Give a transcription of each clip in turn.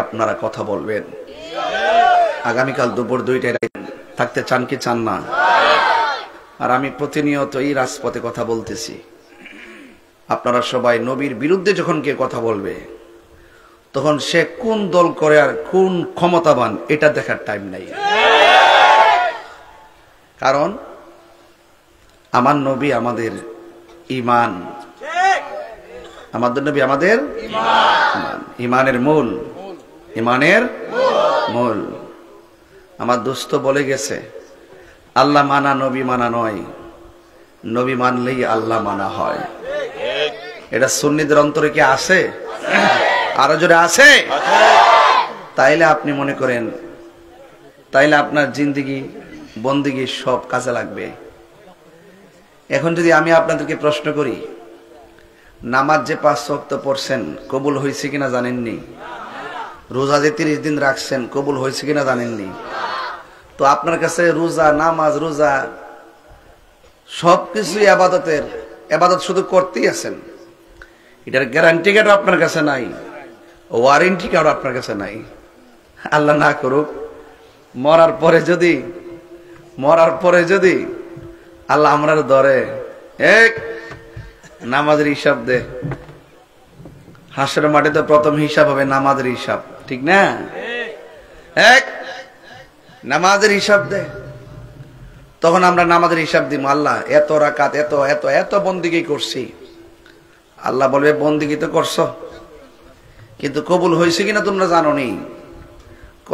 আপনারা কথা বলবেন। আগামীকাল দুপুর 2টায় থাকতে চান কি চান না? আর আমি প্রতিনিয়ত এই রাজপথে কথা বলতেছি, আপনারা সবাই নবীর বিরুদ্ধে যখন কে কথা বলবে তখন সে কোন দল করে আর কোন ক্ষমতাবান এটা দেখার টাইম নাই। কারণ আমার নবী আমাদের ঈমান, আমাদের নবী আমাদের ঈমানের মূল, ঈমানের মূল। আমার দোস্ত বলে গেছে, আল্লাহ মানা নবী মানা নয়, নবী মানলেই আল্লাহ মানা হয়। এটা সুন্নিদের অন্তরে কি আছে? আরো জোরে আছে? তাইলে আপনি মনে করেন, তাইলে আপনার জিন্দেগি বন্দেগি সব কাজে লাগবে। এখন যদি আমি আপনাদেরকে প্রশ্ন করি, নামাজ যে 5 ওয়াক্ত পড়ছেন কবুল হয়েছে কিনা জানেননি? রোজা যে 30 দিন রাখছেন কবুল হয়েছে কিনা জানেননি? তো আপনার কাছে রোজা, নামাজ, রোজা সবকিছু আবাদত শুধু করতেই আছেন, এটার গ্যারান্টি কার্ড আপনার কাছে নাই, ওয়ারেন্টি কার্ড আপনার কাছে নাই। আল্লাহ না করুক মরার পরে যদি আল্লাহ আমরা ধরে, এক নামাজের হিসাব দে, হাসরের মাঠে তো প্রথম হিসাব হবে নামাজের হিসাব, ঠিক না? এক নামাজের হিসাব দে, তখন আমরা নামাজের হিসাব দিব। আল্লাহ এত রাকাত, এত এত এত বন্দিগি করছি। আল্লাহ বলবে বন্দিগি তো করছো, কিন্তু কবুল হয়েছে কিনা তোমরা জানো নি?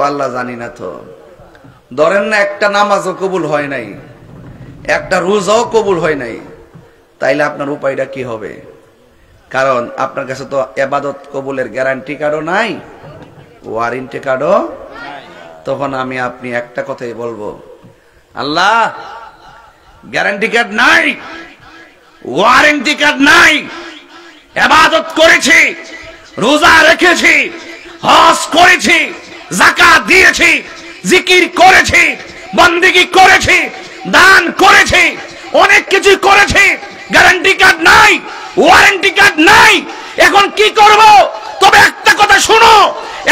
আল্লাহ জানি না। তো ধরেন না একটা নামাজও কবুল হয় নাই, একটা রোজাও কবুল হয় নাই, তাইলে আপনার উপায়টা কি হবে? কারণ আপনার কাছে তো ইবাদত কবুলের গ্যারান্টি কার্ডও নাই, ওয়ারেন্টি কার্ডও। তখন আমি আপনি একটা কথাই বলবো, আল্লাহ গ্যারান্টি কার্ড নাই, ওয়ারেন্টি কার্ড নাই, ইবাদত করেছি, রোজা রেখেছি, হজ করেছি, যাকাত দিয়েছি, জিকির করেছি, বন্দেগী করেছি, দান করেছি, অনেক কিছু করেছি, গ্যারান্টি কার্ড নাই, ওয়ারেন্টি কার্ড নাই। এখন কি করব? তবে একটা কথা শুনো,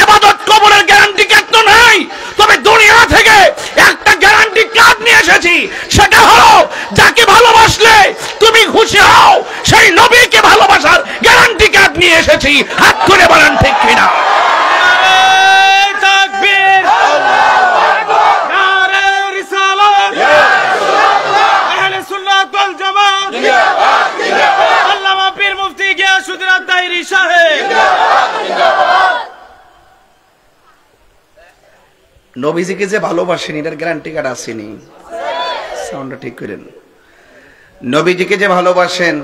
ইবাদত কবুলের গ্যারান্টি কার্ড তো নাই, তবে দুনিয়া থেকে একটা গ্যারান্টি কার্ড নিয়ে এসেছি। সেটা হলো যাকে ভালোবাসলে তুমি খুশি হও, সেই নবীকে ভালোবাসার গ্যারান্টি কার্ড নিয়ে এসেছি। হাত করে বলেন ঠিক কিনা? নবীজিকে যে ভালোবাসেন এটার গ্যারান্টি কার্ড আসেনি। সাউন্ডটা ঠিক করেন। নবীজিকে যে ভালোবাসেন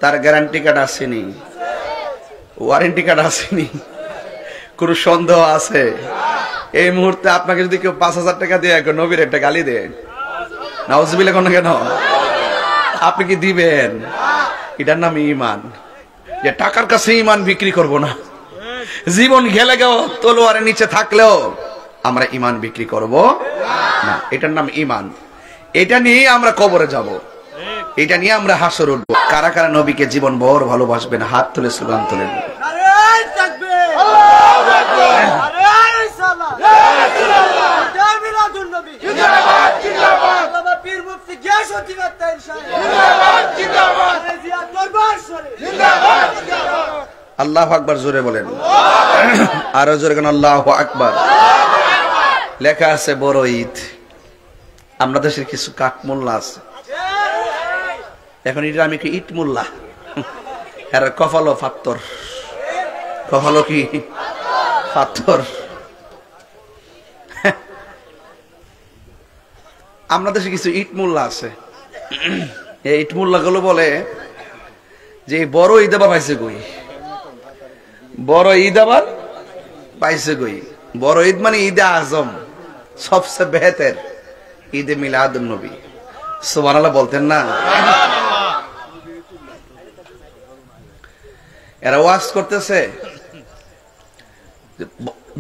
তার গ্যারান্টি কার্ড আসেনি, ওয়ারেন্টি কার্ড আসেনি। কোন সন্দেহ আছে? এই মুহূর্তে আপনাকে যদি কেউ 5,000 টাকা দিয়ে নবীর একটা গালি দেয়, নাউজুবিল্লাহ কোন কেন, আপনি কি দিবেন? এটার নাম ঈমান। যে টাকার কাছে ঈমান বিক্রি করব না, জীবন গেলে গেও তলোয়ারের নিচে থাকলেও আমরা ঈমান বিক্রি করব না। এটার নাম ঈমান। এটা নিয়ে আমরা কবরে যাব, এটা নিয়ে আমরা হাসর উঠব। কারা কারা নবীকে জীবন ভর ভালোবাসবেন? হাত তুলে স্লোগান তোলেন। আল্লাহু আকবার জোরে বলেন, আরো জোরে কেন আল্লাহু আকবার। লেখা আছে বড় ঈদ। আমরা দেশের কিছু কাঠমোল্লা আছে, এখন এটা আমি কি ইট মোল্লা, এর কপালও পাথর, কপালও কি পাথর। আমরা দেশে কিছু ইট মোল্লা আছে, এই ইট মোল্লা গুলো বলে যে বড় ঈদ আবার পাইছে কই, বড় ঈদ আবার পাইছে কই। বড় ঈদ মানে ঈদে আজম, সবচেয়ে বেহতের ঈদে মিলাদুন নবী। সুবহানাল্লাহ বলতেন না? এরা ওয়াজ করতেছে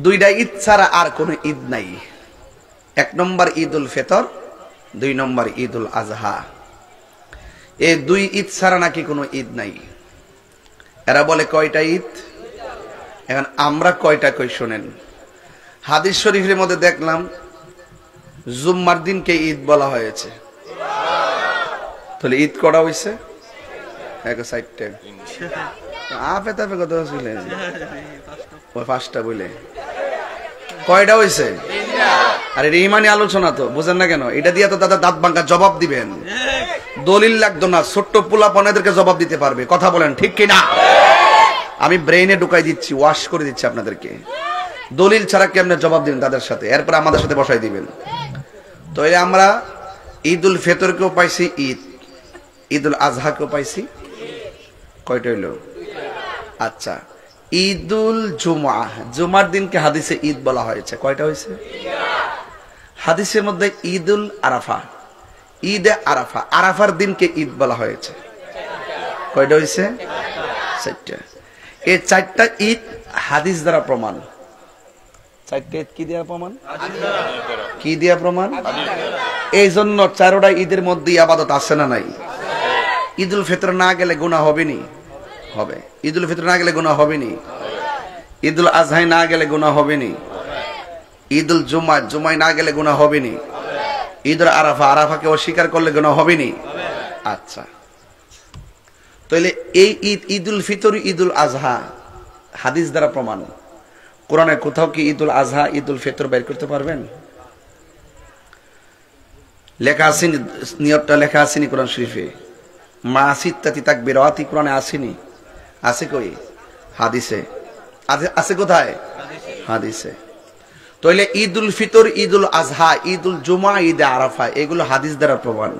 দুইটা ঈদ ছাড়া আর কোন ঈদ নাই। 1 নম্বর ঈদুল ফিতর, 2 নম্বর ঈদুল আজহা। এই 2 ঈদ ছাড়া নাকি কোনো ঈদ নাই। এরা বলে কয়টা ঈদ? এখন আমরা কয়টা কই শোনেন। হাদিস শরীফের মধ্যে দেখলাম জুম্মার দিনকে ঈদ বলা হয়েছে, তাহলে ঈদ করা হয়েছে পাঁচটা বলে কয়টা হয়েছে? আর এটা ইমানি আলোচনা তো, বুঝেন না কেন? এটা দিয়ে তো দাদা দাঁত ভাঙ্গা জবাব দিবেন, দলিল লাগতো না, ছোট্ট পোলাপনেদেরকে জবাব দিতে পারবে। কথা বলেন ঠিক কিনা? আমি ব্রেইনে ঢুকাই দিচ্ছি, ওয়াশ করে দিচ্ছি আপনাদেরকে। দলিল ছাড়া কেমনে জবাব দিবেন তাদের সাথে, এরপর আমাদের সাথে বসাই দিবেন। তো এই আমরা ঈদ উল ফিতরকেও পাইছি ঈদ, ঈদ উল আজহাকেও পাইছি। কয়টা হইল? আচ্ছা, ঈদুল জুমা, জুমার দিনকে হাদিসে ঈদ বলা হয়েছে। কয়টা হয়েছে? হাদিসের মধ্যে ঈদুল আরাফা, ঈদে আরাফা, আরাফার দিনকে ঈদ বলা হয়েছে। কয়টা হয়েছে? চারটা। এই চারটা ঈদ হাদিস দ্বারা প্রমাণ। চারটা ঈদ কি দিয়া প্রমাণ? কি দিয়া প্রমাণ? এই জন্য চারোটা ঈদের মধ্যে ইবাদত আছে না নাই? ঈদুল ফিতর না গেলে গুনাহ হবে নি? হবে। ঈদুল ফিতর না গেলে গুনাহ হবে নি? ঈদুল আজহায় না গেলে গুনাহ হবে নি? ঈদুল জুমা, জুমায় না গেলে গুনাহ হবে নি? ঈদুল আরাফা, আরাফাকে অস্বীকার করলে গুনাহ হবে নি? আচ্ছা, তাহলে এই ঈদ, ঈদুল ফিতর, ঈদুল আজহা হাদিস দ্বারা প্রমাণ। কোরআনে কোথাও কি ঈদুল আজহা, ঈদুল ফিতর বের করতে পারবেন? লেখা আসেনি, নিয়তটা লেখা আসেনি কোরআন শরীফে। মা সিত্তাতি তাকবীরাতি কোরআনে আসেনি? আছে কই? হাদিসে আছে। কোথায়? হাদিসে। তাহলে ঈদুল ফিতর, ঈদুল আজহা, ঈদুল জুমা, ঈদে আরাফা এগুলো হাদিস দ্বারা প্রমাণ।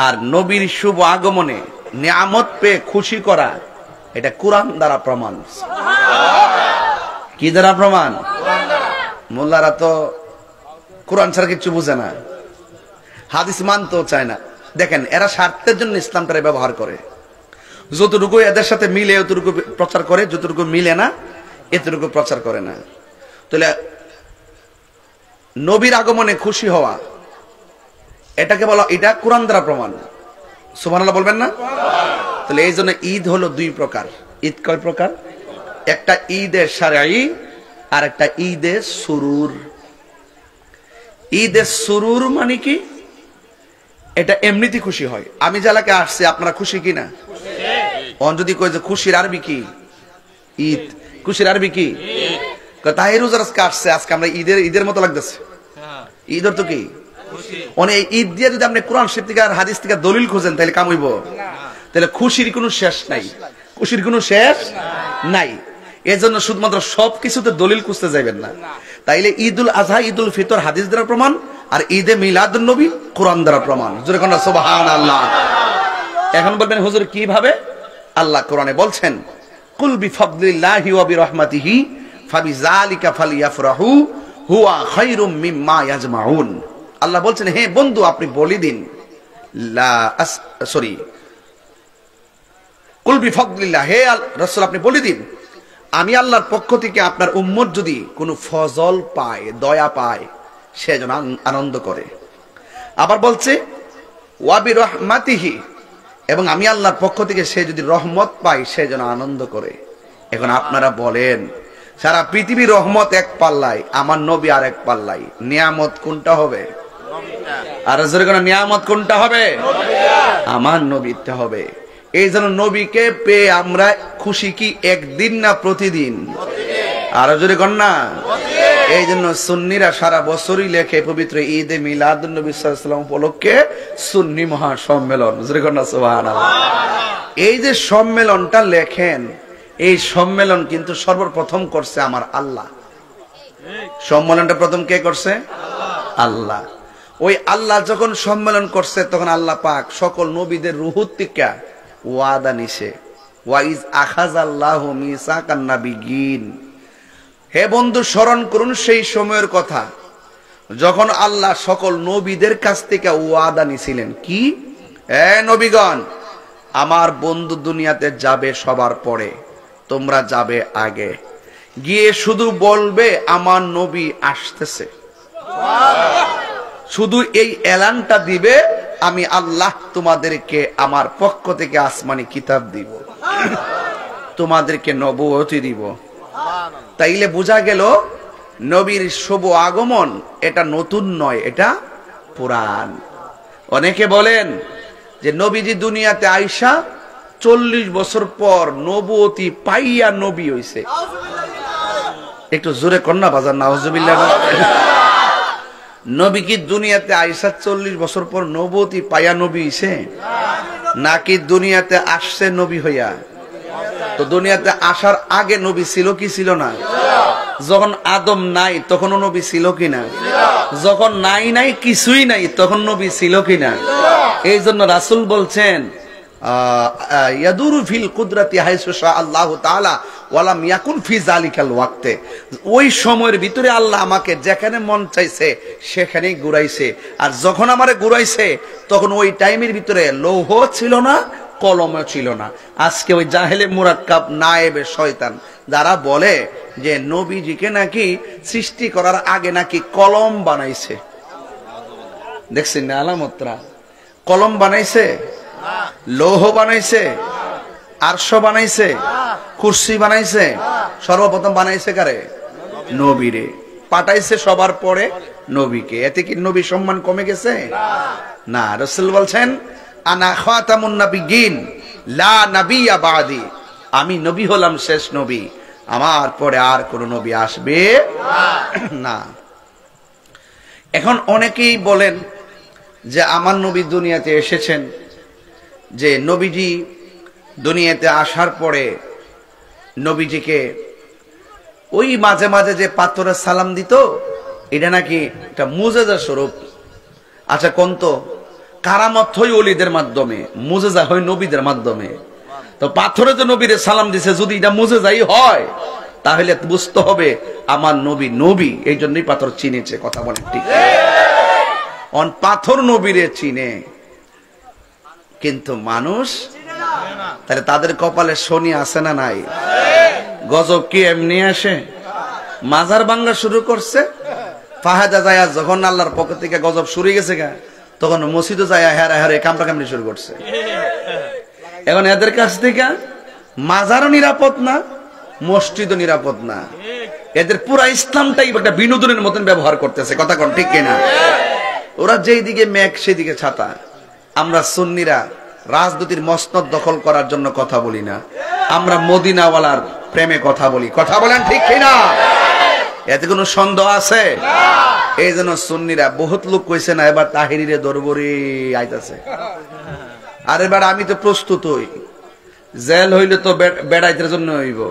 আর নবীর শুভ আগমনে নিয়ামত পেয়ে খুশি করা, এটা কোরআন দ্বারা প্রমাণ। কি দ্বারা প্রমাণ? মোল্লারা তো কোরআন ছাড়া কিছু বুঝে না, হাদিস মানতেও চায় না। দেখেন, এরা স্বার্থের জন্য ইসলামটারে ব্যবহার করে। যতটুকু এদের সাথে মিলে অতটুকু প্রচার করে, যতটুকু মিলে না এতটুকু প্রচার করে না। তাহলে নবীর আগমনে খুশি হওয়া, এটাকে বলা, এটা কোরআন দ্বারা প্রমাণ। সুবহানাল্লাহ বলবেন না? তাহলে এই জন্য ঈদ হলো দুই প্রকার। ঈদ কয় প্রকার? একটা ঈদে শারঈ আর একটা ঈদে সুরুর। ঈদে সুরুর মানে কি? এটা এমনিতে খুশি হয়। আমি জেলাকে আসছি, আপনারা খুশি কিনা? যদি কই যে খুশির আরবি কি? ঈদ। খুশির আরবি কি? তাই রোজার আজকে আসছে, আজকে আমরা ঈদের মতো লাগতেছে। ঈদ অর্থ কি? অনেক ঈদ দিয়ে যদি আপনি কোরআন শরীফ থেকে আর হাদিস থেকে দলিল খুঁজেন তাহলে কাম হইব? তাহলে খুশির কোনো শেষ নাই, খুশির কোনো শেষ নাই। এজন্য শুধুমাত্র সবকিছুতে দলিল খুঁজতে যাবেন না। তাইলে ঈদুল আজহা, ঈদুল ফিতর হাদিস দ্বারা প্রমাণ, আর ঈদে মিলাদুন নবী কোরআন দ্বারা প্রমাণ। জোরে কোন সুবহানাল্লাহ। এখন বলবেন হুজুর কিভাবে? আল্লাহ কোরআনে বলছেন, কুল বিফাদলিল্লাহি ওয়া বিরহমাতিহি ফাবিযালিকা ফালইফরাহু হুয়া খায়রুম মিম্মা ইয়াজমাউন। আল্লাহ বলছেন, হে বন্ধু আপনি বলে দিন, কুল বিফাদলিল্লাহ, হে রাসূল আপনি বলে দিন, আমি আল্লাহর পক্ষ থেকে আপনার উম্মত যদি কোনো ফজল পায়, দয়া পায়, সে যেন আনন্দ করে। আবার বলছে ওয়া বিরহমাতিহি, এবং আমি আল্লাহর পক্ষ থেকে সে যদি রহমত পায় সে যেন আনন্দ করে। এখন আপনারা বলেন, সারা পৃথিবীর রহমত এক পাল্লাই, আমার নবী আর এক পাল্লাই, নিয়ামত কোনটা হবে? আর জোরে কোন নিয়ামত কোনটা হবে? আমার নবীতে হবে। এই জন্য নবীকে পেয়ে আমরা খুশি কি একদিন না প্রতিদিন? আর জোরে কোন না। এই জন্য সুন্নিরা সারা বছরই লেখে পবিত্র ঈদে মিলাদুন নবী সাল্লাল্লাহু আলাইহি ওয়াসাল্লাম উপলক্ষে সুন্নি মহাসম্মেলন। জোরে কোন না সুবহানাল্লাহ। এই যে সম্মেলনটা লেখেন, এই সম্মেলন কিন্তু সর্বপ্রথম করছে আমার আল্লাহ। সম্মেলনটা প্রথম কে করছে? আল্লাহ। ওই আল্লাহ যখন সম্মেলন করছে তখন আল্লাহ পাক সকল নবীদের রুহুর থেকে ওয়াদা নিছে, ওয়াইজ আখাযাল্লাহু মিসাকান নাবিয়্যিন। হে বন্ধু, স্মরণ করুন সেই সময়ের কথা যখন আল্লাহ সকল নবীদের কাছ থেকে ওয়াদা নিছিলেন। কি? হে নবীগণ, আমার বন্ধু দুনিয়াতে যাবে সবার পরে, তোমরা যাবে আগে, গিয়ে শুধু বলবে আমার নবী আসতেছে। শুধু এই এলানটা দিবে, আমি আল্লাহ তোমাদেরকে আমার পক্ষ থেকে আসমানি কিতাব দিব, তোমাদেরকে নবুয়তি দিব, তাইলে বোঝা গেল নবীর শুভ আগমন এটা নতুন নয়, এটা পুরান। অনেকে বলেন যে নবীজি দুনিয়াতে আইসা 40 বছর পর নবুয়তি পাইয়া নবী হইছে। একটু জোরে কন্যা বাজার নাউজুবিল্লাহ। নবী কি দুনিয়াতে আইসা 40 বছর পর নবুয়তি পাইয়া নবী হইছে, নাকি দুনিয়াতে আসছে নবী হইয়া? তো দুনিয়াতে আসার আগে নবী ছিল কি ছিল না? যখন আদম নাই তখনও নবী ছিল কিনা? যখন নাই নাই কিছুই নাই তখন নবী ছিল কিনা? এই জন্য রাসূল বলছেন ইয়াদুরু ফিল কুদরাতি হাইসু শা আল্লাহু তাআলা ওয়া লাম ইয়াকুন ফি যালিকাল ওয়াক্তে। ওই সময়ের ভিতরে আল্লাহ আমাকে যেখানে মন চাইছে সেখানেই ঘুরাইছে, আর যখন আমারে ঘুরাইছে তখন ওই টাইমের ভিতরে লৌহ ছিল না, কলমও ছিল না। আজকে ওই জাহেলে মুরাক্কাব নায়েবে শয়তান যারা বলে যে নবীজিকে নাকি সৃষ্টি করার আগে নাকি কলম বানাইছে, দেখছেন না আলামতরা? কলম বানাইছে, লৌহ বানাইছে, আরশ বানাইছে, কুরসি বানাইছে। সর্বপ্রথম বানাইছে কারে? নবীরে। পাঠাইছে সবার পরে নবীকে। এতে কি নবী সম্মান কমে গেছে? না। রাসূল বলছেন আনা খাতামুন নাবিয়্যিন লা নাবিয়্যা বাদি, আমি নবী হলাম শেষ নবী, আমার পরে আর কোন নবী আসবে না। এখন অনেকেই বলেন যে আমার নবী দুনিয়াতে এসেছেন, যে নবীজি দুনিয়াতে আসার পরে নবীজিকে ওই মাঝে মাঝে যে পাথরের সালাম দিত এটা নাকি একটা মুজিজা স্বরূপ। আচ্ছা কোন তো কারামত হয় ওলিদের মাধ্যমে, মুজিজা হয় নবীদের মাধ্যমে। তো পাথরে যে নবীরে সালাম দিছে, যদি এটা মুজিজাই হয় তাহলে বুঝতে হবে আমার নবী নবী, এই জন্যই পাথর চিনেছে। কথা বলেন ঠিক? অন পাথর নবীরে চিনে কিন্তু মানুষ, তাহলে তাদের কপালে শনি আছে না নাই? গজব কি এমনি আসে? মাজার ভাঙা শুরু করছে, ফাহাদা যায় যখন আল্লাহর পক্ষ থেকে গজব শুরু গেছে গা, তখন মসজিদে যায় হেরা হেরে কামড়া কামড়ি শুরু করছে। এখন এদের কাছ থেকে মাজারও নিরাপদ না, মসজিদও নিরাপদ না। এদের পুরা ইসলামটাই একটা বিনোদনের মতন ব্যবহার করতেছে। কথা কোন ঠিক কিনা? ওরা যেই দিকে মেঘ সেদিকে ছাতা। আমরা সুন্নিরা রাজনীতির মসনদ দখল করার জন্য কথা বলি না, আমরা মদিনাওয়ালার প্রেমে কথা বলি। কথা বলেন ঠিক কিনা? এতে কোনো সন্দেহ আছে? এই জন্য সুন্নিরা বহুত লোক কইছে না এবার তাহিরিরে দরবারে আইতাছে। আর এবার আমি তো প্রস্তুত হই, জেল হইলে তো বেড়াইতের জন্য হইব,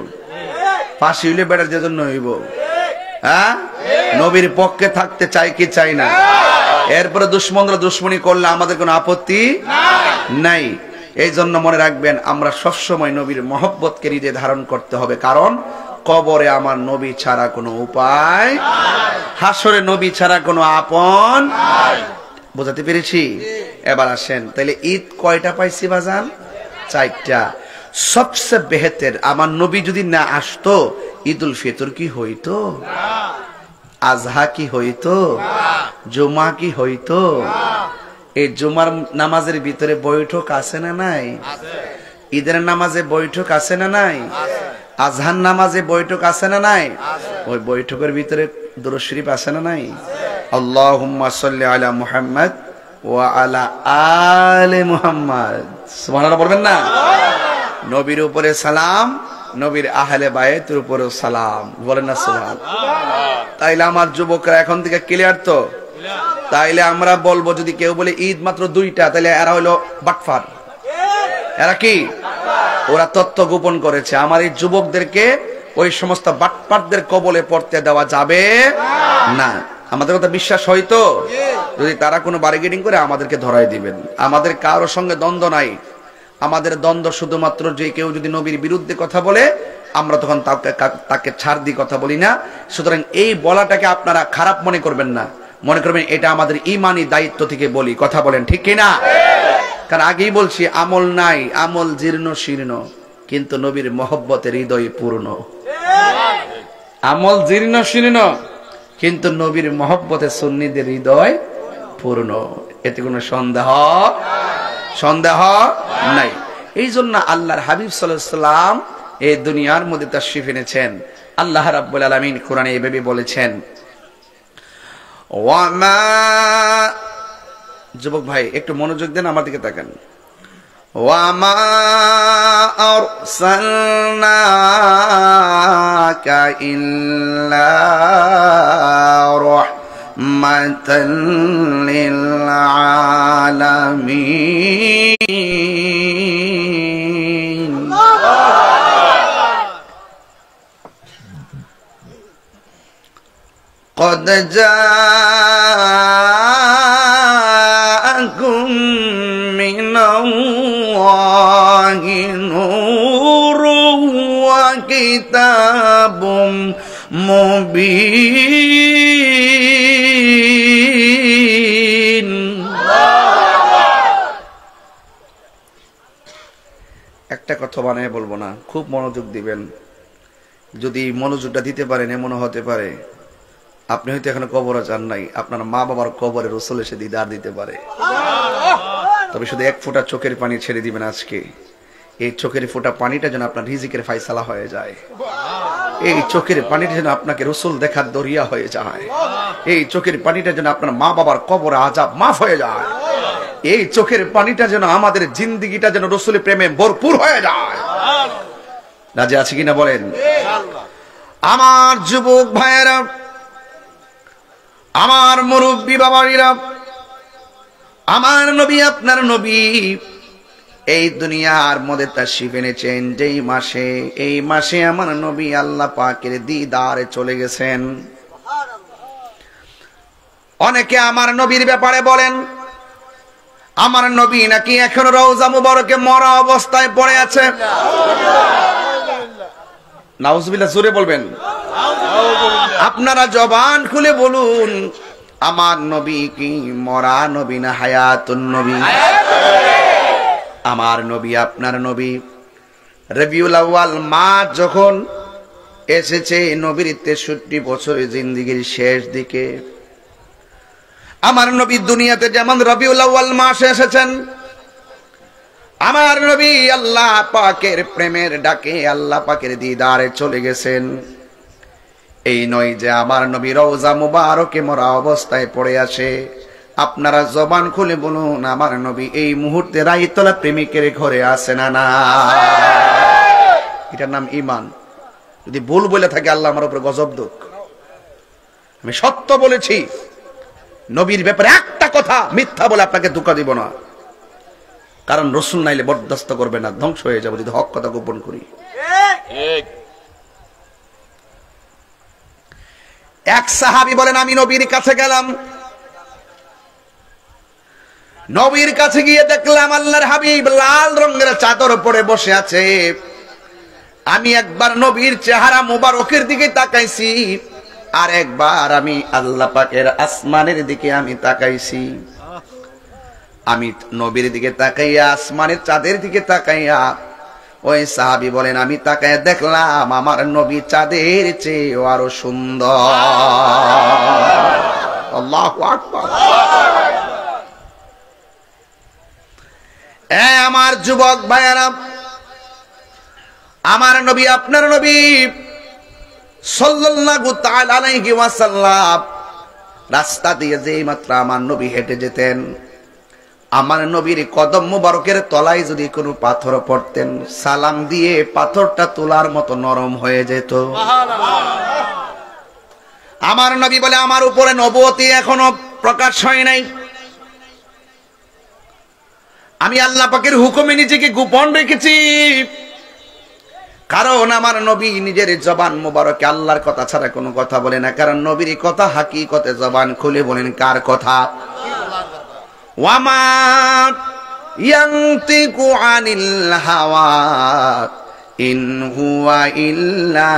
ফাঁসি হইলে বেড়াইতের জন্য হইব। হ্যাঁ, নবীর পক্ষে থাকতে চাই কি চাই না? এরপরে দুশ্মনরা দুশ্মনী করলে আমাদের কোনো আপত্তি নাই। এই জন্য মনে রাখবেন, আমরা সবসময় নবীর মহব্বতকে হৃদয়ে ধারণ করতে হবে, কারণ কবরে আমার নবী ছাড়া কোনো উপায়, হাসরে নবী ছাড়া কোনো আপন। বোঝাতে পেরেছি? এবার আসেন, তাহলে ঈদ কয়টা পাইছি বাজান? 4টা। সবচেয়ে বেহেতের, আমার নবী যদি না আসতো ঈদুল ফিতর কি হইতো? আজহা কি হইতো? জুমা কি হইতো? এই জুমার নামাজের ভিতরে বৈঠক আছে না নাই? ঈদের নামাজে বৈঠক আছে না নাই? আজহার নামাজে বৈঠক আছে না নাই? ওই বৈঠকের ভিতরে দুরূদ শরীফ আছে না নাই? আল্লাহুম্মা সাল্লি আলা মুহাম্মদ ওয়া আলা আলি মুহাম্মদ। সুবহানাল্লাহ বলবেন না? নবীর উপরে সালাম, নবীর আহলে বায়তের উপরেও সালাম, বলেন না সুবহানাল্লাহ। তাইলে আমার যুবকরা এখন থেকে ক্লিয়ার তো? তাইলে আমরা বলবো, যদি কেউ বলে ঈদ মাত্র 2টা, তাহলে এরা হইলো বাটফার। এরা কি? ওরা তথ্য গোপন করেছে। আমার এই যুবকদেরকে ওই সমস্ত বাটপারদের কবলে পড়তে দেওয়া যাবে না। আমাদের কথা বিশ্বাস হয়তো? যদি তারা কোনো বার্গেনিং করে আমাদেরকে ধরাই দিবেন। আমাদের কারোর সঙ্গে দ্বন্দ্ব নাই। আমাদের দ্বন্দ্ব শুধুমাত্র যে কেউ যদি নবীর বিরুদ্ধে কথা বলে আমরা তখন তাকে ছাড় দিয়ে কথা বলি না। সুতরাং এই বলাটাকে আপনারা খারাপ মনে করবেন না, মনে করবেন এটা আমাদের ইমানি দায়িত্ব থেকে বলি। কথা বলেন ঠিক কিনা? কারণ আগেই বলছি, আমল নাই, আমল জীর্ণ শীর্ণ, কিন্তু নবীর মহব্বতের হৃদয় পূর্ণ। আমল জীর্ণ শীর্ণ, কিন্তু নবীর মহব্বতে সুন্নিদের হৃদয় পূর্ণ। এতে কোনো সন্দেহ নাই। এই জন্য আল্লাহর হাবিব সাল্লাল্লাহু আলাইহি ওয়াসাল্লাম এই দুনিয়ার মধ্যে তাশরীফ এনেছেন। আল্লাহ রাব্বুল আলামিন কোরআনে এভাবে বলেছেন, ওয়ামা, যুবক ভাই একটু মনোযোগ দেন, আমার দিকে তাকান। ওয়ামা আরসালনাকা ইল্লা রাহমাতাল লিল আলামিন। قد جاءكم من الله نور وكتاب مبين। একটা কথা বানায় বলবো না, খুব মনোযোগ দিবেন। যদি মনোযোগটা দিতে পারেন এমন হতে পারে আপনি হয়তো এখনো কবরে যান নাই, আপনার মা বাবার কবরে রাসূল এসে দিদার দিতে পারে। তবে শুধু এক ফোঁটা চোখের পানি ছেড়ে দিবেন আজকে। এই চোখের ফোঁটা পানিটা যেন আপনার রিজিকের ফায়সালা হয়ে যায়। এই চোখের পানিটা যেন আপনাকে রাসূল দেখার দরিয়া হয়ে যায়। এই চোখের পানিটা যেন আপনার মা বাবার কবরে আযাব মাফ হয়ে যায়। এই চোখের পানিটা যেন আমাদের জিন্দেগিটা যেন রাসূলের প্রেমে ভরপুর হয়ে যায়। রাজি আছে কিনা বলেন? আমার যুবক ভাইয়েরা, আমার মুরব্বী বাবারা, আমার নবী আপনার নবী এই দুনিয়ার মধ্যে তাশরীফ এনেছেন যেই মাসে, এই মাসে আমার নবী আল্লাহ পাকের দিদারে চলে গেছেন। অনেকে আমার নবীর ব্যাপারে বলেন আমার নবী নাকি এখন রওজা মুবারকে মরা অবস্থায় পড়ে আছে। নাউজুবিল্লাহ, জোরে বলবেন। আপনারা জবান খুলে বলুন, আমার নবী কি মরা নবী না হায়াতুন নবী? আমার নবী আপনার নবী রবিউল আউয়াল মাস যখন এসেছে, নবীর 63 বছরের জিন্দেগির শেষ দিকে আমার নবী দুনিয়াতে যেমন রবিউল আউয়াল মাসে এসেছেন, আমার নবী আল্লাহ পাকের প্রেমের ডাকে আল্লাহ পাকের দিদারে চলে গেছেন। এই নয় যে আমার নবী রওজা মুবারকে মরা অবস্থায় পড়ে আছে। আপনারা জবান খুলে বলুন, আমার নবী এই মুহূর্তে রাইতলা প্রেমিকের ঘরে আছে না না? এটার নাম ঈমান। যদি ভুল বলে থাকে আল্লাহ আমার উপরে গজব দুক। আমি সত্য বলেছি, নবীর ব্যাপারে একটা কথা মিথ্যা বলে আপনাকে ধোঁকা দিব না। কারণ রাসূল নাইলে বরদাস্ত করবে না, ধ্বংস হয়ে যাবে যদি হক কথা গোপন করি। এক সাহাবী বলেন, আমি নবীর কাছে গেলাম, নবীর কাছে গিয়ে দেখলাম আল্লাহর হাবিব লাল রঙের চাদর পরে বসে আছে। আমি একবার নবীর চেহারা মুবারকের দিকে তাকাইছি, আর একবার আমি আল্লাহ পাকের আসমানের দিকে আমি তাকাইছি। আমি নবীর দিকে তাকাইয়া আসমানের চাঁদের দিকে তাকাইয়া ওই সাহাবী বলেন আমি তাকাইয়া দেখলাম আমার নবী চাঁদের চেয়েও আরো সুন্দর। আল্লাহু আকবার। আমার যুবক ভাইয়েরা, আমার নবী আপনার নবী সাল্লাল্লাহু তাআলা আলাইহি ওয়াসাল্লাম রাস্তা দিয়ে যেই মাত্র আমার নবী হেঁটে যেতেন, আমার নবীর কদম মুবারকের তলায় যদি কোনো পাথর পড়তেন, সালাম দিয়ে পাথরটা তোলার মতো নরম হয়ে যেত। আমার নবী বলে আমার উপরে নবুয়তি এখনো প্রকাশ হয় নাই, আমি আল্লাহ পাকের হুকুমে নিজেকে গোপন রেখেছি। কারণ আমার নবী নিজের জবান মুবারকে আল্লাহর কথা ছাড়া কোনো কথা বলে না। কারণ নবীর কথা হাকিকতে জবান খুলে বলেন কার কথা? ওয়ামা ইয়ানতিকু আনিল হাওয়া ইন হুয়া ইল্লা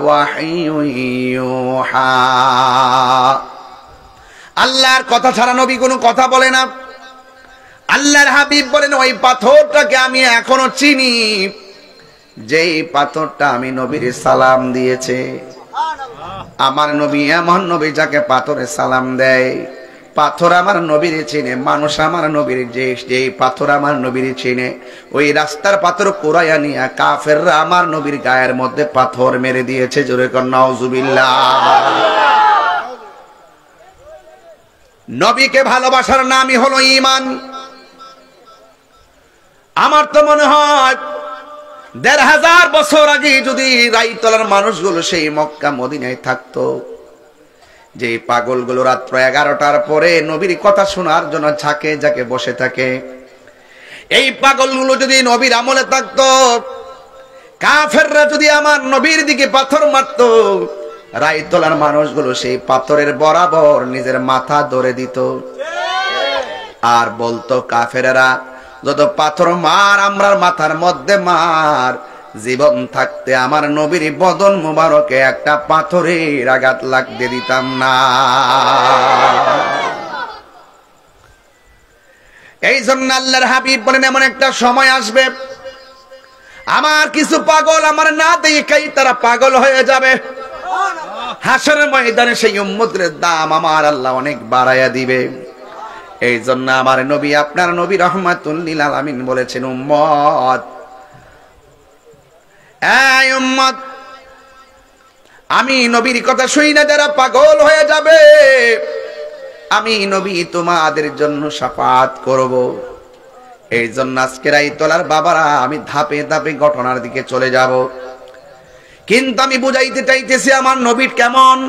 ওয়াহয়ু ইউহা। আল্লাহর কথা ছাড়া নবী কোনো কথা বলে না। আল্লাহর হাবিব বলেন ওই পাথরটাকে আমি এখনো চিনি, যেই পাথরটা আমি নবীর সালাম দিয়েছে। আমার নবী এমন নবী যাকে পাথরে সালাম দেয়, পাথর আমার নবীর চিনে, মানুষ আমার নবীর যে পাথর আমার নবীর চিনে, ওই রাস্তার পাথর কুড়াইয়া নিয়া কাফেররা আমার নবীর গায়ের মধ্যে পাথর মেরে দিয়েছে। জোরে কর নাউজুবিল্লাহ। নবীকে ভালোবাসার নামই হলো ঈমান। আমার তো মনে হয় ১৫০০ বছর আগে যদি রাইতলার মানুষগুলো সেই মক্কা মদিনায় থাকতো, যে পাগলগুলো রাত্র ১১টার পরে নবীর কথা শোনার জন্য ঝাঁকে ঝাঁকে বসে থাকে, এই পাগলগুলো যদি নবীর আমলে থাকতো, কাফেররা যদি আমার নবীর দিকে পাথর মারতো, রাইতলার মানুষগুলো সেই পাথরের বরাবর নিজের মাথা ধরে দিত আর বলতো, কাফেরেরা যত পাথর মার, আমরার মাথার মধ্যে মার, জীবন থাকতে আমার নবীর বদন মুবারকে একটা পাথরের আঘাত লাগতে দিতাম না। এই জন্য আল্লাহর হাবিব বলেন, এমন একটা সময় আসবে আমার কিছু পাগল আমার না দেখেই তারা পাগল হয়ে যাবে। হাসরের ময়দানে সেই উম্মতের দাম আমার আল্লাহ অনেক বাড়াইয়া দিবে। এই জন্য আমার নবী, আপনার নবী রাহমাতুল লিল আলামিন বলেছেন, উম্মত, এই উম্মত, আমি নবীর কথা শুই না যারা পাগল হয়ে যাবে, আমি নবী তোমাদের জন্য শাফাত করব। এই জন্য আজকে রাইতলার বাবারা, আমি ধাপে ধাপে ঘটনার দিকে চলে যাব, কিন্তু আমি বুঝাইতে চাইতেছি আমার নবী কেমন।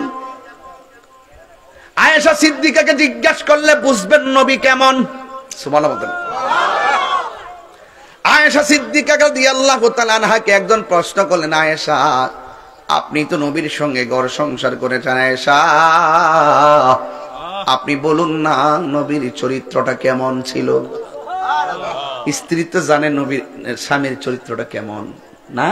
আয়েশা সিদ্দিকাকে জিজ্ঞাসা করলে বুঝবেন নবী কেমন। সুবহানাল্লাহ বলেন। আয়েশা সিদ্দিকা রাদিয়াল্লাহু তাআলা আনহাকে একজন প্রশ্ন করলেন, আয়েশা, আপনি তো নবীর সঙ্গে ঘর সংসার করেছেন, আয়েশা আপনি বলুন না নবীর চরিত্রটা কেমন ছিল। স্ত্রী তো জানে নবীর স্বামীর চরিত্রটা কেমন না।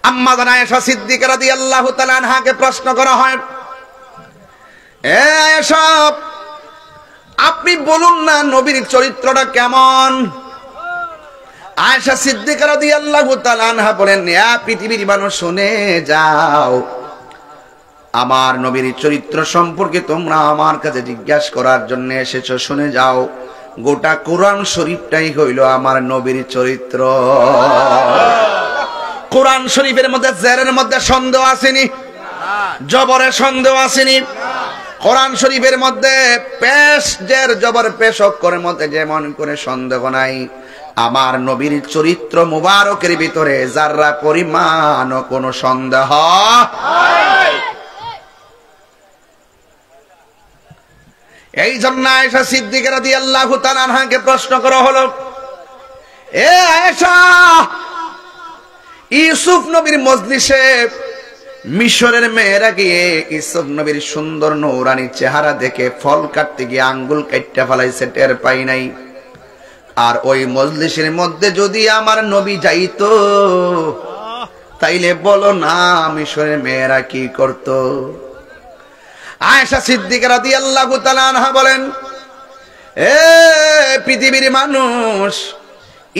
আম্মা জান আয়েশা সিদ্দিকা রাদিয়াল্লাহু তাআলা আনহাকে প্রশ্ন করা হয়, এ আয়েশা, আপনি বলুন না নবীর চরিত্রটা কেমন। আয়েশা সিদ্দিকা রাদিয়াল্লাহু তাআলা আনহা বলেন, এ পৃথিবীর মানুষ শুনে যাও, আমার নবীর চরিত্র সম্পর্কে তোমরা আমার কাছে জিজ্ঞাসা করার জন্য এসেছো, শুনে যাও, গোটা কোরআন শরীফটাই হইল আমার নবীর চরিত্র। কোরআন শরীফের মধ্যে জেরের মধ্যে সন্দেহ আসেনি, জবরের সন্দেহ আসেনি। কোরআন শরীফের মধ্যে পেশ জের জবর পেশ অক্ষরের মধ্যে যেমন করে সন্দেহ নাই, আমার নবীর চরিত্র মুবারকের ভিতরে যারা পরিমাণ কোনো সন্দেহ। এই জন্য আয়েশা সিদ্দিকা রাদিয়াল্লাহু তাআলা আনহাকে প্রশ্ন করা হলো, এ আয়েশা, ইউসুফ নবীর মজলিসে মিশরের মেয়েরা গিয়ে ইউসুফ নবীর সুন্দর নূরানী চেহারা দেখে ফল কাটতে গিয়ে আঙ্গুল কাটতে ফেলাইছে, টের পাই নাই। আর ওই মজলিসের মধ্যে যদি আমার নবী যাইতো, তাইলে বলো না মিশরের মেয়েরা কি করত। আয়েশা সিদ্দিকা রাদিয়াল্লাহু তাআলা আনহা বলেন, এ পৃথিবীর মানুষ,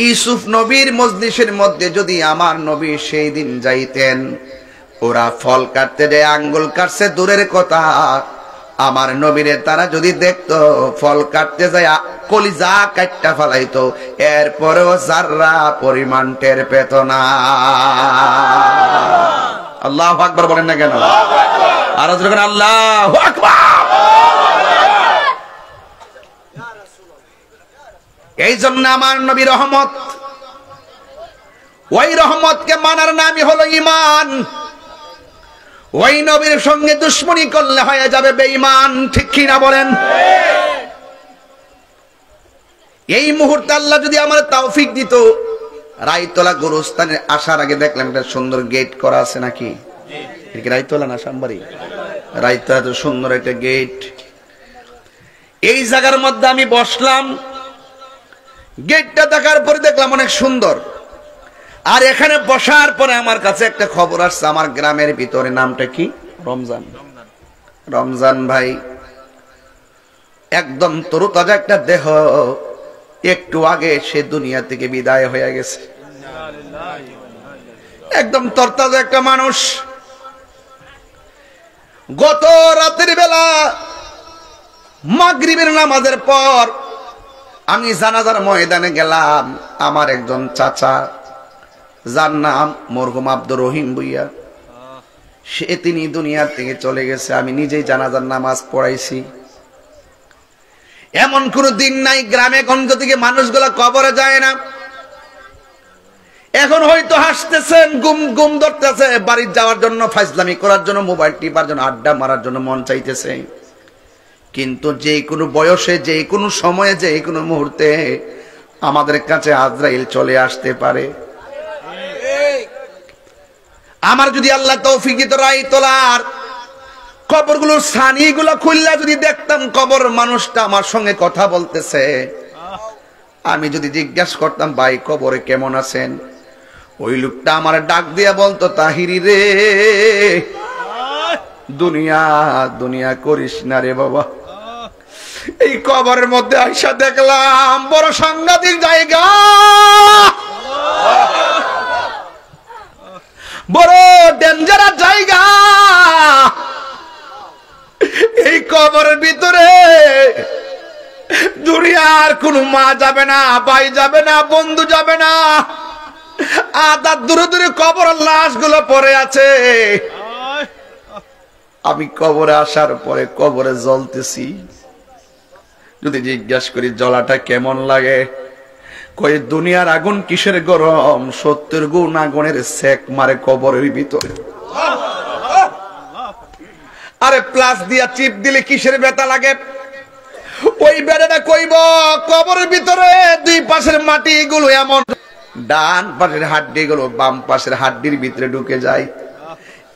ইউসুফ নবীর মজলিসের মধ্যে যদি আমার নবী সেই দিন যাইতেন, ওরা ফল কাটতে যায় আঙ্গুল কাটছে দূরের কথা, আমার নবীরে তারা যদি দেখতো ফল কাটতে যায় কলিজা কাটটা ফেলাইতো, এরপরেও যাররা পরিমাণ টের পেত না। আল্লাহু আকবার বলেন না কেন? আর যখন আল্লাহু আকবার। এই জন্য আমার নবী রহমত, ওই রহমতকে মানার নামই হলো ঈমান। ওই নবীর সঙ্গে দুশ্মনী করলে হয়ে যাবে বেঈমান, ঠিক কি না বলেন? এই মুহূর্তে আল্লাহ যদি আমার তৌফিক দিত, রায়তলা গোরস্থানে আসার আগে দেখলাম একটা সুন্দর গেট করা আছে নাকি? রায়তলা না সামবাড়ি? রায়তলা তো সুন্দর একটা গেট। এই জায়গার মধ্যে আমি বসলাম, গেটটা দেখার পরে দেখলাম অনেক সুন্দর। আর এখানে বসার পরে আমার কাছে একটা খবর আসছে, আমার গ্রামের ভিতরে, নামটা কি? রমজান। রমজান ভাই একদম তরুতাজা একটা দেহ, একটু আগে সে দুনিয়া থেকে বিদায় হয়ে গেছে। একদম তরতাজা একটা মানুষ। গত রাতের বেলা মাগরিবের নামাজের পর আমি জানাজার ময়দানে গেলাম। আমার একজন চাচা, যার নাম মরহুম আব্দুর রহিম ভুইয়া, তিনি দুনিয়ার থেকে চলে গেছে। আমি নিজেই জানাজার নামাজ পড়াইছি। এমন কোন দিন নাই গ্রামে গঞ্জ থেকে মানুষগুলা কবরে যায় না। এখন হয়তো হাসতেছেন, গুম গুম ধরতেছে, বাড়ি যাওয়ার জন্য, ফাইজলামি করার জন্য, মোবাইল টিপার জন্য, আড্ডা মারার জন্য মন চাইতেছে। কিন্তু যে কোনো বয়সে, যে কোনো সময়ে, যে কোনো মুহূর্তে আমাদের কাছে আজরাইল চলে আসতে পারে। আমার যদি আল্লাহ তৌফিক দিত রাই তোলার কবরগুলোর ছানিগুলো খুললা যদি দেখতাম কবর মানুষটা আমার সঙ্গে কথা বলতেছে, আমি যদি জিজ্ঞাসা করতাম ভাই কবরে কেমন আছেন, ওই লোকটা আমার ডাক দিয়া বলতো, তাহিরি রে, দুনিয়া দুনিয়া করিস না রে বাবা। এই কবরের মধ্যে আইসা দেখলাম বড় সাংঘাতিক জায়গা, বড় ডেঞ্জারাস জায়গা। এই কবরের ভিতরে দুনিয়ার কোন মা যাবে না, ভাই যাবে না, বন্ধু যাবে না। আদা দূরে দূরে কবরের লাশগুলো পড়ে আছে। আমি কবরে আসার পরে কবরে জ্বলতেছি। যদি জিজ্ঞাসা করি জ্বলাটা কেমন লাগে, কই দুনিয়ার আগুন কিসের গরম, 70 গুণ আগুনের সেক মারে কবরের ভিতরে। আরে প্লাস দিয়া চিপ দিলে কিসের ব্যথা লাগে, ওই ব্যথাটা কইব কবরের ভিতরে দুই পাশের মাটি গুলো এমন, ডান পাশের হাড্ডি গুলো বাম পাশের হাড্ডির ভিতরে ঢুকে যায়।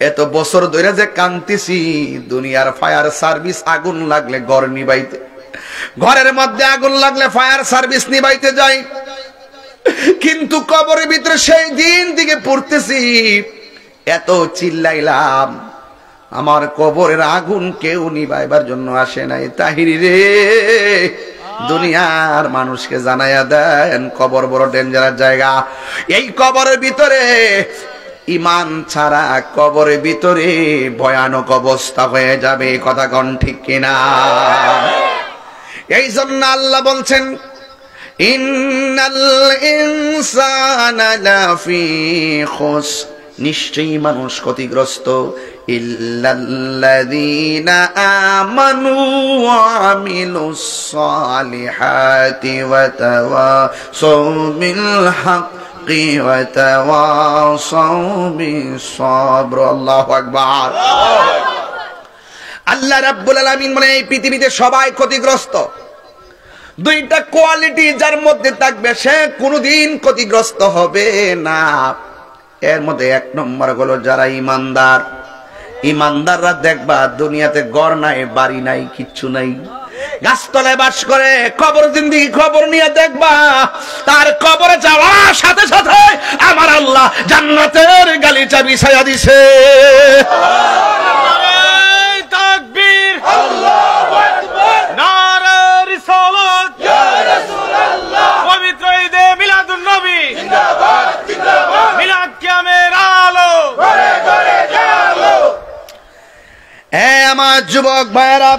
এত বছর ধরে যে কান্তিছি, দুনিয়ার ফায়ার সার্ভিস আগুন লাগলে ঘর নিবাইতে, ঘরের মধ্যে আগুন লাগলে ফায়ার সার্ভিস নিবাইতে যায়, কিন্তু কবরের ভিতরে সেই দিন থেকে পড়তেছি, এত চিল্লাইলাম, আমার কবরের আগুন কেউ নিবাইবার জন্য আসে নাই। তাহিরি রে, দুনিয়ার মানুষকে জানাইয়া দেন কবর বড় ডেঞ্জারাস জায়গা। এই কবরের ভিতরে ইমান ছাড়া কবরের ভিতরে ভয়ানক অবস্থা হয়ে যাবে। কথা কোন ঠিক কিনা? এই জন্য আল্লাহ বলছেন, ইন্নাল ইনসানা লাফি খুস, নিশ্চয়ই মানুষ ক্ষতিগ্রস্ত, ইল্লাল্লাযীনা আমানু ওয়া আমিলুস সালিহাতি ওয়া তাওয়াসাউ বিল হাক্কি ওয়া তাওয়াসাউ বিস সাবর। আল্লাহু আকবার। আল্লাহ রাব্বুল আলামিন বলেন, এই পৃথিবীতে সবাই ক্ষতিগ্রস্ত। দুইটা কোয়ালিটি যার মধ্যে থাকবে সে কোনোদিন ক্ষতিগ্রস্ত হবে না। এর মধ্যে এক নম্বর হলো যারা ইমানদার। ইমানদাররা দেখবা দুনিয়াতে ঘর নাই, বাড়ি নাই, কিচ্ছু নাই, গাছতলায় বাস করে। কবর জিন্দেগি খবর নিয়ে দেখবা তার কবরে যাওয়ার সাথে সাথে আমার আল্লাহ জান্নাতের গালিচা বিছায়া দিছে। তাকবীর, আল্লাহু আকবার, নারে রিসালাত, ইয়া রাসূলুল্লাহ। পবিত্র ঈদে মিলাদুন নবী জিন্দাবাদ জিন্দাবাদ, মিলাদ কিয়ামের আলো ঘরে ঘরে জালো। আমার যুবক ভাইরা,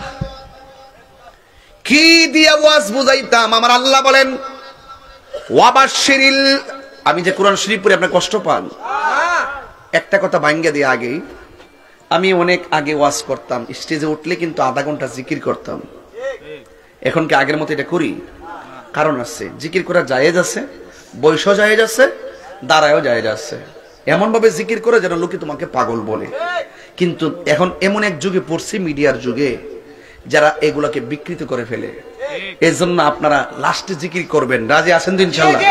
কি দিয়া ওয়াজ বুঝাইতাম। আমার আল্লাহ বলেন, ওয়াবাশশিরিল, আমি যে কোরআন শরীফ পড়ে আপনি কষ্ট পান, একটা কথা ভাঙ্গা দিয়ে আগেই, আমি অনেক আগে ওয়াজ করতাম, স্টেজে উঠলে কিন্তু আধা ঘন্টা জিকির করতাম। এখন কি আগের মতো এটা করি? কারণ আছে, জিকির করা জায়েজ আছে, বয়সও জায়েজ আছে, দাঁড়ায়ও জায়েজ আছে। এমন ভাবে জিকির করে যেন লোকে তোমাকে পাগল বলে। কিন্তু এখন এমন এক যুগে পড়ছি, মিডিয়ার যুগে, যারা এগুলাকে বিকৃত করে ফেলে। এই জন্য আপনারা লাস্টে জিকির করবেন, রাজি আছেন তো ইনশাল্লাহ?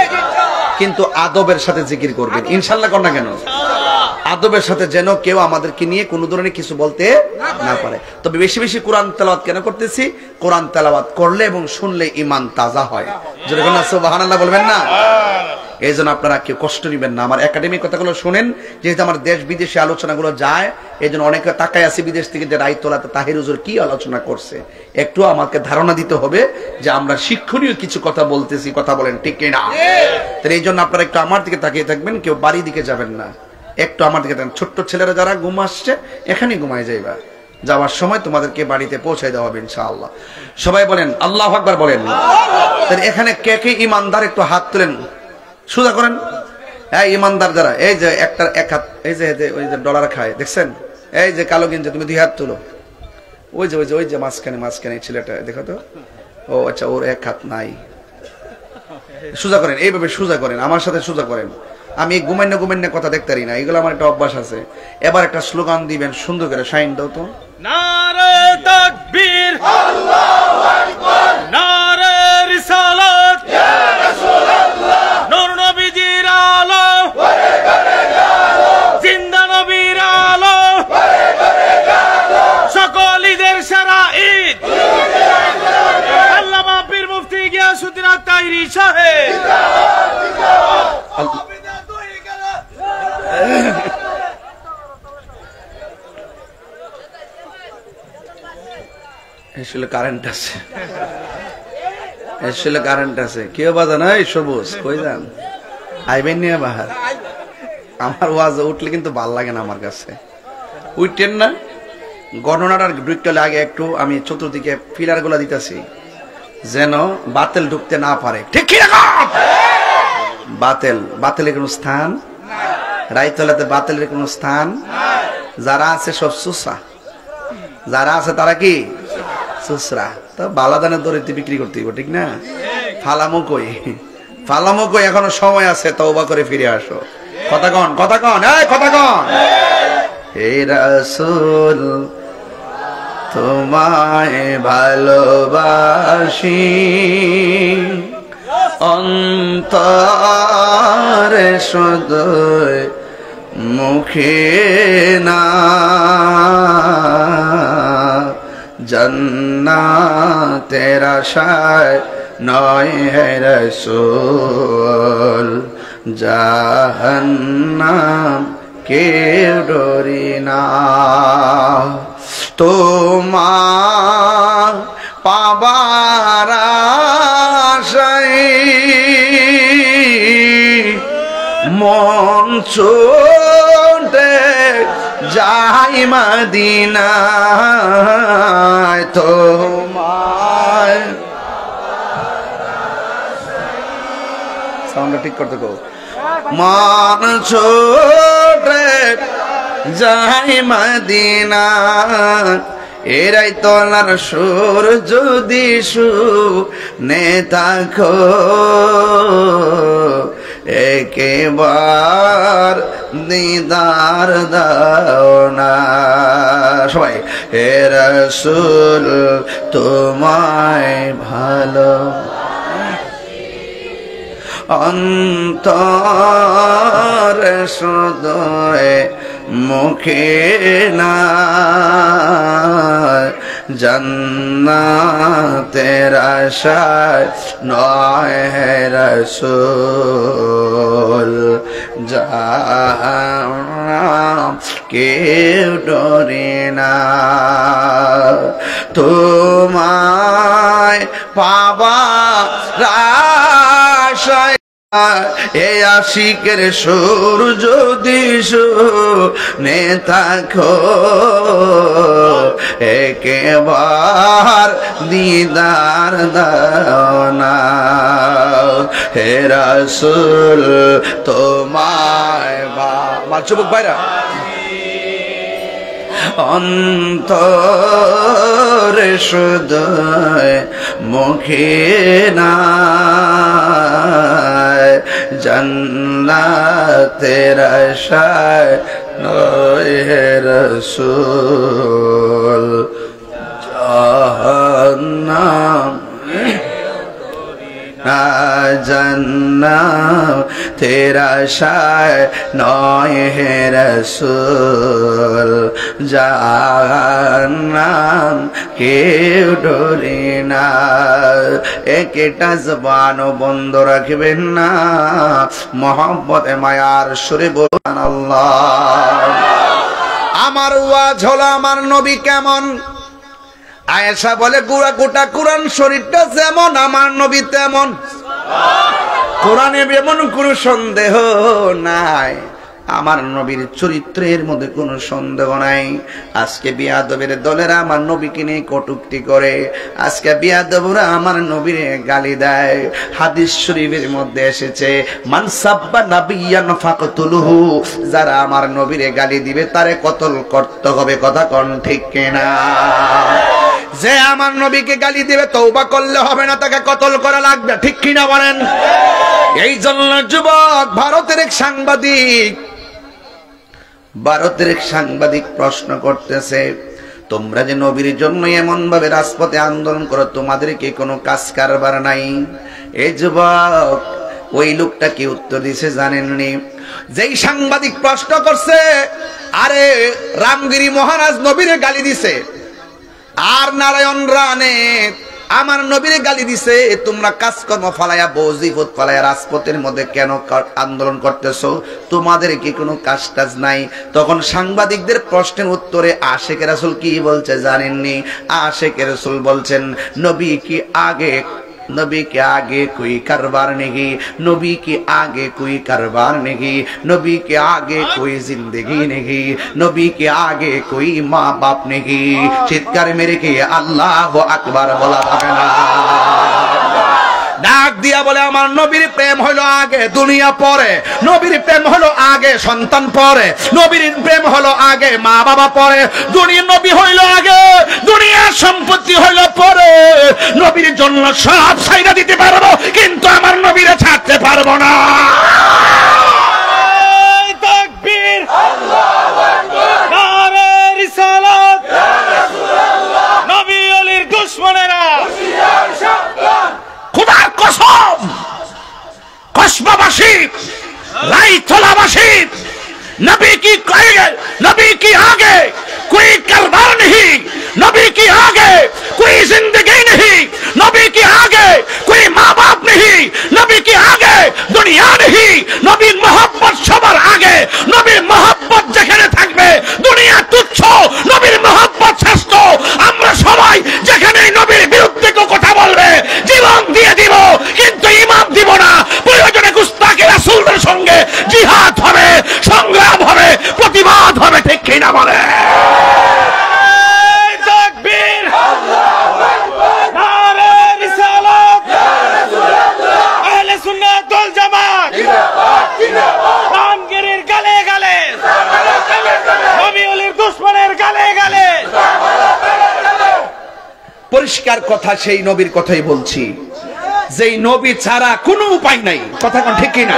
কিন্তু আদবের সাথে জিকির করবেন, ইনশাল্লাহ। কর না কেন? আদবের সাথে, যেন কেউ আমাদেরকে নিয়ে কোনো ধরনের কিছু বলতে না পারে। তবে বেশি বেশি কোরআন তেলাওয়াত কেন করতেছি? কোরআন তেলাওয়াত করলে এবং শুনলে ঈমান তাজা হয়। যেরকম সুবহানাল্লাহ বলবেন না? এই জন্য আপনারা কেউ কষ্ট নেবেন না। আমার একাডেমিক কথাগুলো শোনেন, যেহেতু আমার দেশ বিদেশে আলোচনাগুলো যায়, এই জন্য অনেকে তাকায় আছে বিদেশ থেকে যে রায়তলাতে তাহির হুজুর কি আলোচনা করছে, একটু আমাকে ধারণা দিতে হবে যে আমরা শিক্ষণীয় কিছু কথা বলতেছি। কথা বলেন ঠিক কিনা? তাহলে এই জন্য আপনারা একটু আমার দিকে তাকিয়ে থাকবেন, কেউ বাড়ির দিকে যাবেন না, একটু আমার দিকে থাকবেন। ছোট্ট ছেলেরা যারা ঘুম আসছে এখানেই ঘুমায় যাইবা, যাওয়ার সময় তোমাদেরকে বাড়িতে পৌঁছে দেওয়া হবে ইনশাআল্লাহ। সবাই বলেন আল্লাহু আকবার বলেন। তাহলে এখানে কে কে ইমানদার একটু হাত তুলেন, সোজা করেন। হ্যাঁ ইমানদার যারা, এই যে একটা এক হাত, এই যে ওই যে ডলার খায় দেখছেন, এই যে কালো গেঞ্জি, তুমি 2 হাত তুলো। ওই যে মাঝখানে ছেলেটা দেখো তো, ও আচ্ছা ওর 1 হাত নাই। সোজা করেন, এইভাবে সোজা করেন, আমার সাথে সোজা করেন। আমি ঘুমাইন্য কথা দেখতে পারি না, এগুলো আমার একটা অভ্যাস আছে। এবার একটা স্লোগান দিবেন সুন্দর করে, শাইন দাও তো। নারে তাকবীর, আল্লাহু আকবার, নারে রিসালাত, ইয়া রাসূলুল্লাহ, নূর নবীজির আলো, ঘরে ঘরে আলো, জিন্দা নবীর আলো, ঘরে ঘরে আলো, সকল ঈদের সেরা ঈদ, আল্লামা পীর মুফতি গিয়াসউদ্দিন আত-তাহিরি সাহেব। কারেন্ট আছে, কেউ বাজা নাই সবুজ কই যান, আইবেন নিয়ে বাহার। আমার ওয়াজ উঠলে কিন্তু ভাল লাগে না আমার কাছে, উঠতেন না। গণনাটার ঢুকতে আগে একটু আমি চতুর্দিকে পিলার গুলা দিতেছি যেন বাতিল ঢুকতে না পারে, ঠিক কি রকম? বাতিলের কোন স্থান রাইতলাতে, বাতিলের কোন স্থান। যারা আছে সব সুসা, যারা আছে তারা কি সুসরা। তো বালাদানের দরিদ্র বিক্রি করতে হইব, ঠিক না? ফালামো কই এখনো সময় আছে, তওবা করে ফিরে আসো। কথা কন এই কথা কন। হে রাসূল তোমায় ভালোবাসি, অন্তরে সদয় মুখে না, জান্নাতের আশায় নয় হে রাসূল, জাহান্নাম কেউ ডরি না। তোমার পাবার আশায় মন ছুটে যাই মদিনায়, তোমার সাউন্ডটা ঠিক করতে গো। মন ছুটে যাই মদিনায়, এরাই তলার সুর যদি শুনে থাকো, একেবার দিদার দাও না। সবাই হে রাসূল তোমায় ভালো, অন্তরে সদয় মুখে না, জান্নাতের আশায় নয় হে রাসূল, জাহান্নাম কেউ ডরে না। তোমায় পাবার আশায় এ আশিকের সুর যদি শুনে থাকো, একেবার দিদার দাও না। হে রাসূল তোমায় আমার যুবক ভাইরা, অন্তরে সদয় মুখে না, জান্নাতের আশায় নয় হে রাসূল, জাহান্নাম জান্নাতের আশায় নয় হে রাসূল, জাহান্নাম কেউ ডরে না। একটা জবান বন্ধ রাখবেন না, মহব্বতে মায়ার সুরে বলুন আল্লাহ। আমার ওয়াজ হলো আমার নবী কেমন। আয়েশা বলে গোটা কোরআন শরীফটা যেমন আমার নবী তেমন, কোরআনে যেমন কোনো সন্দেহ নাই। আমার নবীর চরিত্রের মধ্যে কোনো সন্দেহ নাই। আজকে বিয়াদবের দলেরা আমার নবীকে নিয়ে কটূক্তি করে, আজকে বিয়াদবরা আমার নবীর গালি দেয়। হাদিস শরীফের মধ্যে এসেছে, মান সাব্বা নাবিয়ান ফাকতুলহু, যারা আমার নবীর গালি দিবে তারে কতল করতে হবে। কথা কোন ঠিক কিনা? যে আমার নবীকে গালি দিবে তওবা করলে হবে না, তাকে কতল করা লাগবে। ঠিক কিনা বলেন? এই জন্য যুবক, ভারতের এক সাংবাদিক প্রশ্ন করতেছে, তোমরা যে নবীর জন্য এমন ভাবে রাজপথে আন্দোলন করো, তোমাদের কি কোনো কাজ কারবার নাই? এই যুবক, ওই লোকটা কি উত্তর দিছে জানেননি? যেই সাংবাদিক প্রশ্ন করছে, আরে রামগিরি মহারাজ নবীরে গালি দিছে, আর নারায়ণ রানে আমার নবীরে গালি দিছে, তোমরা কাজকর্ম ফালাইয়া বজিফত ফালাইয়া রাজপথের মধ্যে কেন আন্দোলন করতেছো? তোমাদের কি কোনো কাজ টাজ নাই? তখন সাংবাদিকদের প্রশ্নের উত্তরে আশিক রাসূল কি বলছে জানেননি? আশিক রাসূল বলছেন, নবী কি আগে कोई कारोबार नहीं, नबी के आगे कोई कारोबार नहीं, नबी के आगे कोई जिंदगी नहीं, नबी के आगे कोई माँ बाप नहीं। चित्कार मेरे के अल्लाह আকবার বলা যাবে না। ডাক দিয়া বলে, আমার নবীর প্রেম হলো আগে, দুনিয়া পরে। নবীর প্রেম হলো আগে, সন্তান পরে। নবীর প্রেম হলো আগে, মা বাবা পরে। দুনিয়া নবী হইল আগে, দুনিয়ার সম্পত্তি হইল পরে। নবীর জন্য সব ছাইড়া দিতে পারবো, কিন্তু আমার নবীরে ছাড়তে পারবো না। তাকবীর, আল্লাহু আকবার, নারে রিসালাত, ইয়া রাসূলুল্লাহ, নবী ওলির দুশমনেরা হুঁশিয়ার সাবধান। খুদার কসম, কসবাবাসী, রাইতলাবাসী, नबी की आगे कोई कारोबार नहीं, नबी की आगे कोई जिंदगी नहीं, नबी की आगे कोई माँ बाप नहीं, नबी की आगे दुनिया नहीं। नबीर मोहब्बत सবার आगे, नबीर मोहब्बत যেখানে থাকবে দুনিয়া তুচ্ছ, নবীর মোহব্বত শ্রেষ্ঠ। আমরা সবাই যেখানে নবীর বিরুদ্ধে কথা বলবে জীবন দিয়ে দিব, কিন্তু ইমাম দিব না। প্রয়োজনে গুস্তাখি রাসূলদের সঙ্গে জিহাদ হবে, সংগ্রাম হবে, প্রতিবাদ হবে। ঠিক কিনা বলে? তাকবীর, আল্লাহু আকবার, নারে রিসালাত, ইয়া রাসূলুল্লাহ, আহলে সুন্নাত ওয়াল জামাত জিন্দাবাদ, জিন্দাবাদ। রামগিরির গালে গালে, নবী ওলির দুশমনের গালে গালে। পরিষ্কার কথা, সেই নবীর কথাই বলছি, যেই নবী ছাড়া কোনো উপায় নাই। কথা কোন ঠিক কিনা?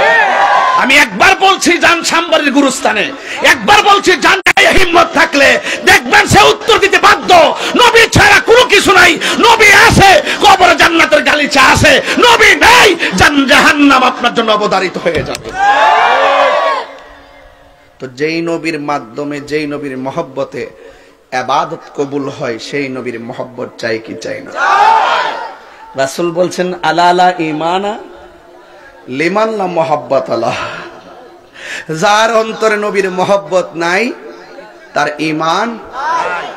আমি একবার বলছি যান সাম্বারের গুরুস্থানে, একবার বলছি যান, হিম্মত থাকলে দেখবেন সে উত্তর দিতে বাধ্য। নবী ছাড়া কোনো কিছু নাই। নবী আছে, কবরে জান্নাতের গালিচা আছে। নবী নাই, জাহান্নাম আপনার জন্য অবধারিত হয়ে যাবে। তো যেই নবীর মাধ্যমে, যেই নবীর মহব্বতে ইবাদত কবুল হয়, সেই নবীর মহব্বত চাই কি চাই না? রাসূল বলছেন, আলা ঈমানা লিমান লা মুহাব্বত আলাহ। যার অন্তরে নবীর মহব্বত নাই, তার ঈমান নাই।